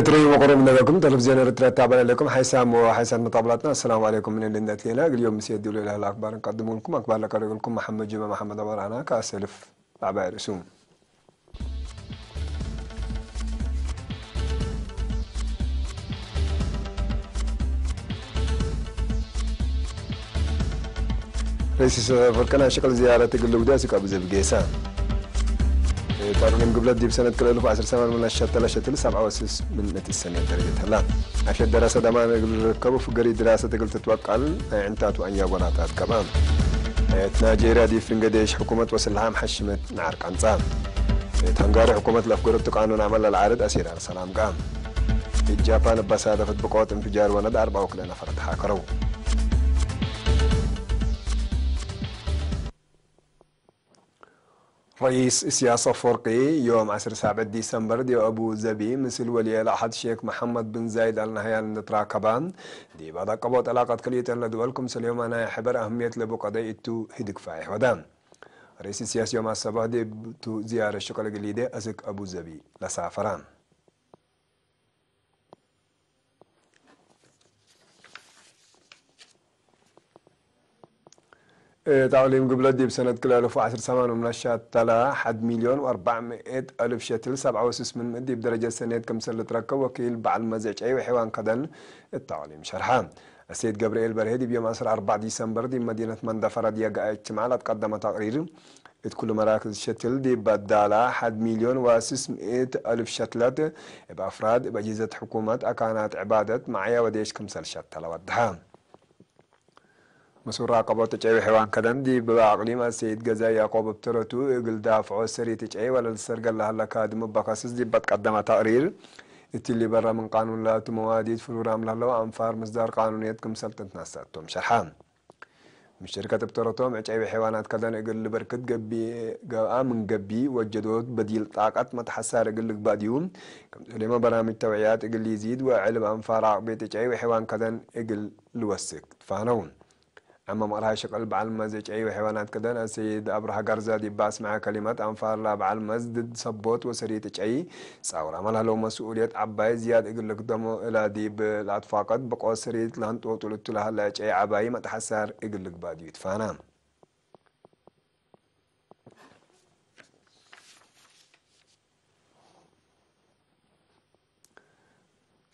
تري وقرب لكم تلفزيون رترا تابعنا لكم حيسام وحيسان مطابلاتنا. السلام عليكم من اللي لنا اليوم مسيدوا له الاخبار نقدم لكم اخبار لكم محمد جمعه محمد ابو انا كاسلف بعباء رسوم. رئيس فركنا شكل زياره قلو داسك ابو زبقيسان تارنم قبل دي بسنة كل 10 من الشتى لشتى 7 من السنة درجة هلا عشان دراسة دمان قبل ركبوا في قري دراسة قلت تتوقع عنتات وأنيا وناتات كمان نيجيريا دي فنجديش حكومة وسلها محشمت نعرق عنصام تنقاري حكومة لفقرب تقانون عمل العارض أسير على سلام قام الجابان بسادة في بقوات انفجار وند 4 وكلنا فرد حاكروا رئيس سياسة فرقي يوم 10 ديسمبر دي أبو ظبي مثل ولي العهد الشيخ محمد بن زايد آل نهيان نتراكبان دي بعد قبض علاقة كلية لدولكم سليوم أنا حبر أهمية لبو قضية تو هدك فايح ودان رئيس السياسة يوم الصباح دي تو زيارة شكل جليدة أزك أبو ظبي لسافران تعليم قبل دي بسنة كل 1008 من الشات تلا حد 1,400,000 شتل 67 من مدي بدرجة سنة كم سنة تركب وكيل بعد مزاج أي وحيوان قدن التعليم شرحان السيد جبريل برهدي بيوم 4 ديسمبر دي مدينة مندفرة دي اجتماع تقدم تقرير كل مراكز الشتل دي بدالة حد 1,600,000 شتلات بأفراد بأجهزة حكومات أكانت عبادة معايا وديش كم سنة شتل ودها مسؤول راقبة تجعي حيوان كدن دي بأقليم السيد جزاء يعقوب بترتو يقول دافعو سري تجعي ولا السرقة لها لكادم بقاسس دي بتقدم تقرير اللي برا من قانون لا مواديد فلورام لهلو أنفار مصدر قانونيات كم سلطة ناساتهم شرحان من شركة بترتوم عجعي حيوانات كدن يقول لبركت قبي من قبي وجدود بديل طاقات متحسار يقول لك بعد يوم لما برامج توعيات يقول لي يزيد وعلم أنفار عقبي تجعي حيوان كدن يقول لوسك فهنون أما مرها شكل بعلم زيج أي حيوانات كدن السيد أبرها قرزة دي باس مع كلمات أنفار لا بعلم ضد صبوت وسريت أي صور عملها لو مسؤولية عباي زياد يقول لك دمو إلى دي بالأطفاقات بقوا سريت لهن طولت لها لا أي عباي ما تحسر يقول لك بعد يتفانام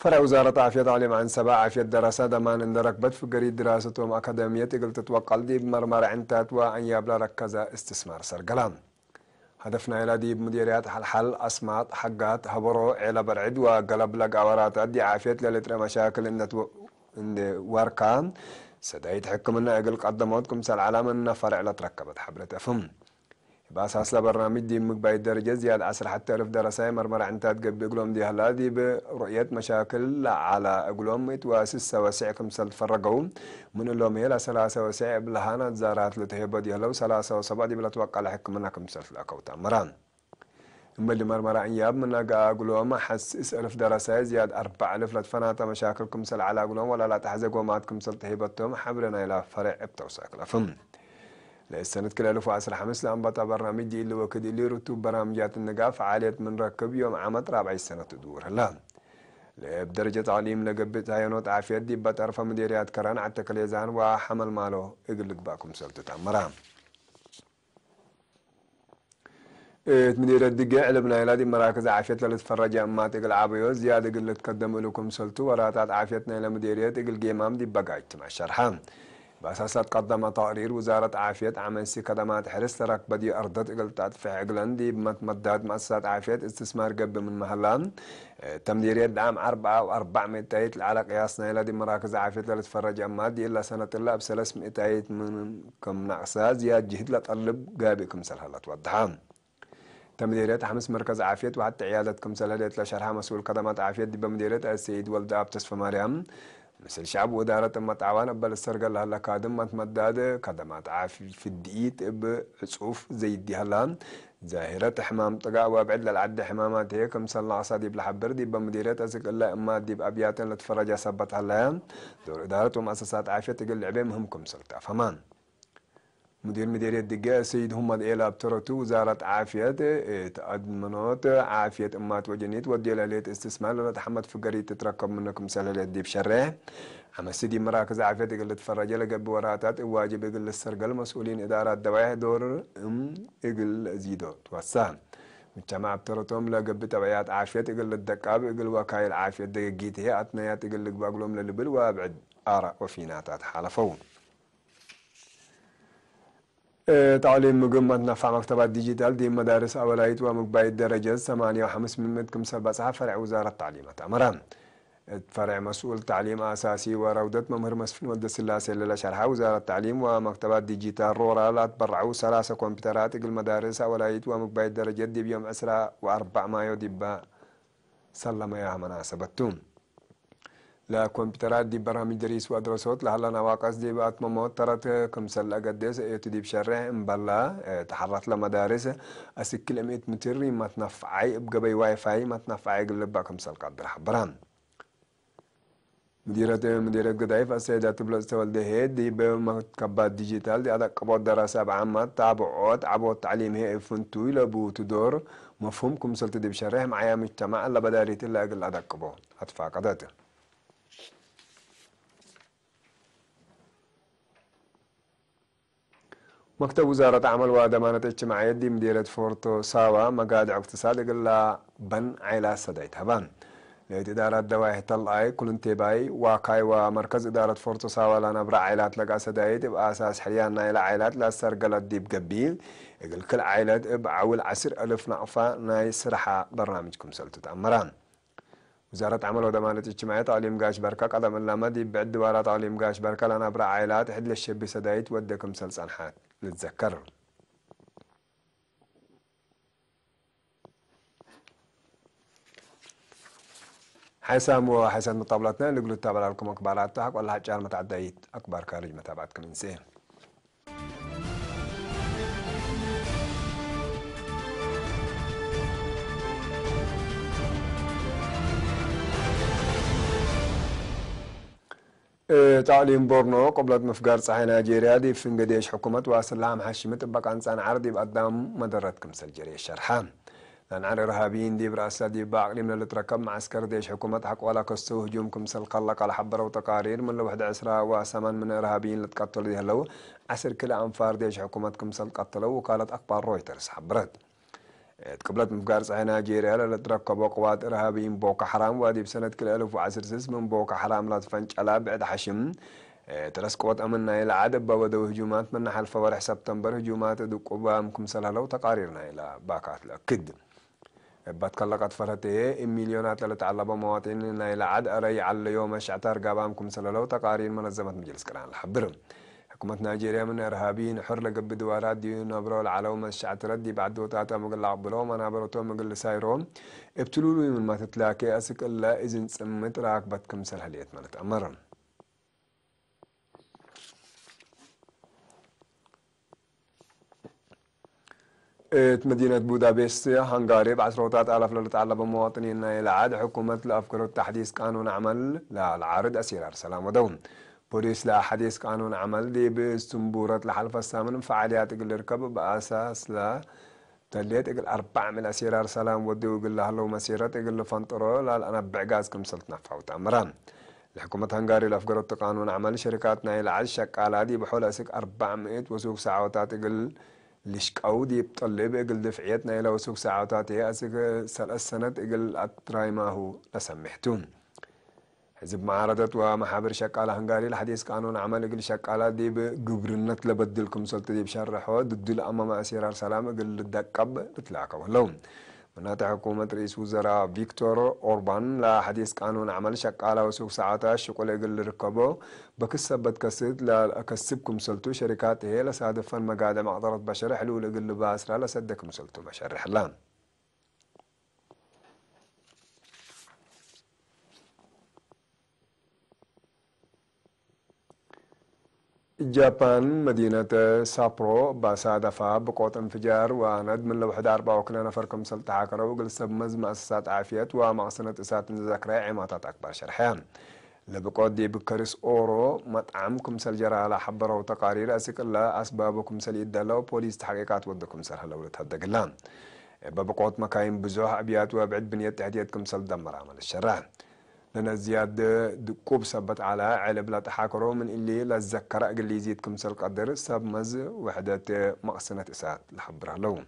فرع وزارة عافية تعليم عن 7 عافية دراسة دمان اندرك بد في قريب دراستهم أكاديمية قلت تتوقع دي بمرمر عنتات وأن يبلا ركزة استثمار سرقلان هدفنا إلى دي بمديريات حل أسمات حقات هبرو على برعد وقلب لق أورات دي عافية للتر مشاكل إن واركان سدايت حكمنا أقل قدموتكم سال علامة فرع لتركبت حبلة أفهم بأساس لبرنامج دي مقباي درجة زيادة 10 حتى 1000 دراسة مرمر عنتات قبل قلوم دي هلا دي برؤية مشاكل على قلوم يتواسس وسعكم سلفرقوا من اللوم هي لسلاسة وسع بلهانا زارات لتهيبا دي هلا وسلاسة وصبا دي بلا توقع لحكم منكم سلف الأكوتا مران اما اللي مرمر عنياب من قلوم حس 1000 دراسة زيادة 4000 لتفناتا مشاكلكم سل على قلوم ولا لا تحزقوا ماتكم سل تهيبتهم حبرنا إلى فرع ابتوساك لفهم السنة كل 1015 لأنبطة برنامج دي اللي وكد اللي رتوب برامجات النقاف فعالية من ركب يوم عمد رابع السنة تدور هلا بدرجة تعليم لقبت عينوت عافية دي بتعرف مديريات كران على التكليزان وحمل ماله يقلق باكم سلطة مرام مدير الدقاء لبنا إلى مراكز عافية للتفرج أما تقل عابيو زيادة قل تقدم لكم سلطة وراتات عافيتنا إلى مديريات تقل قيمام دي بقى اجتماع الشرحان بأساس قدم تقرير وزارة عافية عمل خدمات حرس ترك بدي أرضت قلتات في عقلندي بمتمدات مؤسسات عافية استثمار قب من مهلان تمديرية دعم 4,400 على قياسنا إلى دي مراكز عافية لتفرج أمادي إلا سنة الله بسلس 200 منكم نقصا زياد جهد لطلب قابكم سلهلت والدعام تمديرية حمس مركز عافية وحتى عيادتكم سلهلت لشرحها مسؤول خدمات عافية دي بمديرية السيد ولد أبتس في مريم مثل شعب وإدارة متعاون بل السرقة لها كادم متمدادة خدمات عافية في الدقيت بعصوف زي دي هلان ظاهرة حمام طقاء وابعد للعد حمامات هيك مسلا عصادي بلحبر دي بمديرية أسك الله إما دي بأبيات لتفرج سبت هلان دور إدارة ومؤسسات عافية تقل لعبين مهمكم سلطة فمان مدير مديرية الدقة السيد محمد إيلا بترتو وزارة عافية تأمنات عافية أمات وجنيت ودي ليلة استثمار لتحمد فقري تتركب منكم سلالة دي بشره عم سيدي مراكز عافية تقول تفرج لقب وراتات واجب يقول السرقل مسؤولين إدارات دواعي دور يقول زيدو توسام مجتمع بترتهم لقب تبعيات عافية تقول الدكاب يقول وكايل عافية دقيقيت هي أتنيات يقول لك باقلهم للبل وابعد آراء وفيناتات حالفون تعليم مقمة نفع مكتبات ديجيتال دي مدارس أولايت ومقباية درجة 8.5 من مدكم سلبسها فرع وزارة التعليمات أمران فرع مسؤول تعليم أساسي وروضة ممهر مسفن ود السلاسة للشرحة وزارة التعليم ومكتبات ديجيتال رورا لا تبرعوا 3 كمبيوترات المدارس أولايت ومقباية درجة دي بيوم 10 و4 مايو دي سلم يا مناسبتون لا كمبيوترات دي برامج دريس وادرسوت لهلا نواقص دي بقت مموت ترت كمسل قديس تدي بشرع مبلا تحرت لمدارس اسكل 100 متر ما تنفعي بقبي واي فاي ما تنفعي قلب كمسل قدر حبران مديرة قضايف السيدة تبلغ تولده دي بمكتبات ديجيتال دي هذا قبض دراسة بعامات تابعوت عبو التعليم هي فنتوي لبو تدور مفهوم كمسل تدي بشرع معايا مجتمع اللي بداريت اللي اقل هذا قبو هتفا قداته مكتب وزارة عمل ودمانة اجتماعية دي مديرة فورتو ساوا مقادع اقتصاد قلا بن عيلا سدايت هبان لقيت إدارة دواعي طلعي كل انتباي واقعي ومركز إدارة فورتو ساوا لنا برا عيلات لقا سدايت بأساس حريان نايلا عيلات لا سرقلت دي بقبيل يقول كل عيلات بعول 10,000 نقفة ناي سرحة برنامجكم سلطة أمران وزارة عمل ودمانة اجتماعية تعليم قاش بركة قدم اللامة دي بعد ورا تعليم قاش بركة لنا برا عيلات حد للشب سدايت ودكم سلسان حات نتذكر حسام وحسن مطابلتنا اللي قلت تابع لكم اخبارات تحق ولا حجار متعديت اكبر كارج متابعتكم انسان تعليم بورنو قبلت مفقار صحي نيجيريا دي في قديش حكومة واصل لها محشمة بقى انسان عرضي بقدام مدرتكم سلجري الشرحان لأن عن إرهابيين دي برأسها دي باقي من اللي تركب معسكر ديش حكومة حق ولا كستو هجومكم سلقلق على حبرة وتقارير من لو 11 وثمان من إرهابيين اللي تقتلوا دي هلو 10 كلا أنفار ديش حكومتكم سلقتلوا وقالت أخبار رويترز حبرت قبلت مفقار صحي نيجيريا اللي تركبوا قوات إرهابيين بوكو حرام وادي بسنة كل 1010 من بوكو حرام لا تفنج على بعد حشم ترس قوات أمننا إلى عدب بودو هجومات من نحل فوارح سبتمبر هجومات دقوا مكم سلالة وتقاريرنا إلى باكات لأكد بتكلقت فرته مليونات لتعلبوا مواطنين إلى عد أري على يوم الشعتار قابامكم سلالة وتقارير منظمة مجلس كلام الحضر حكومة نيجيريا من إرهابيين حر لقب دوارات دي نبرو العلوم الشعتر دي بعد وتاتا مقل عبلو ما نابرتو مقل سايروم ابتلولو من ما تتلاكي أسك إلا إذن سمت راكبتكم سلهليت مالت أمرن مدينة بودابست هنغاري بعشرات آلاف لتعلب مواطنين إلى عاد حكومة لأفكار تحديث قانون عمل للعارض أسير أرسلام ودون بوليس لحديث قانون عمل دي بسنبورة لحلف الثامن فعاليات الركب بأساس لا تليت اقل 4 من أسير أرسلام ودي وقل له لو مسيرة اقل فانطرو لا أنا بعجاز كم سلط نفعوت أمران الحكومة هنغاري لأفكار قانون عمل شركاتنا إلى عاد شكالة دي بحول أسك 400 وسوق ساعات اقل ليش قودي بطلب اقل دفعيتنا الى وسوق ساعات هي اسك 3 سنة اقل اتراي ما هو لسمحتون حزب معارضة ومحابر شقالة هنغاري الحديث قانون عمل اقل شقالة دي بقبرنة لبدلكم سلطة دي بشرحوا ضد الامام اسير السلام اقل الدقب تتلاقوا لهم مناطق حكومة رئيس وزراء فيكتور أوربان لا حديث قانون عمل شقالة وسوق ساعات شغل يقل ركبه بكسبت كسد لا أكسبكم سلطو شركات هي لسادفا مقادة مقدرة بشر حلول يقل باسرة لسدكم سلطو بشر حلان جابان مدينة سابرو بصادفة بقوة انفجار وند من لو 11 وكنا نفركم سلطة عكرة وقل سبمز مؤسسات عافية ومعصنة إسات ذكرى عماتات أكبر شرحان لبقود دي بكرس أورو مطعم كمسل جرى على حبرة وتقارير أسك الله أسباب كمسل يدلو بوليس تحقيقات ود كمسل هلولة هذا قلام ببقود مكاين بزوح أبيات وابعد بنية تهديد كمسل دمر عمل الشرع لنا زيادة دكوب سبت على علب لا تحاكرو من اللي لا تذكر اللي يزيد كمسل قدر سب مز وحدة مقصنة إساءة لحبرها لهم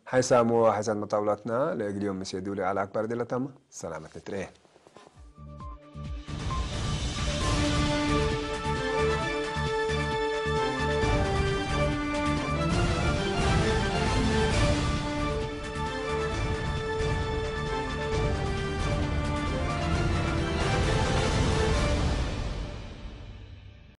حيسامو حسن مطاولاتنا لأجل يوم مسيدولي على أكبر دلتهم سلامة نتريه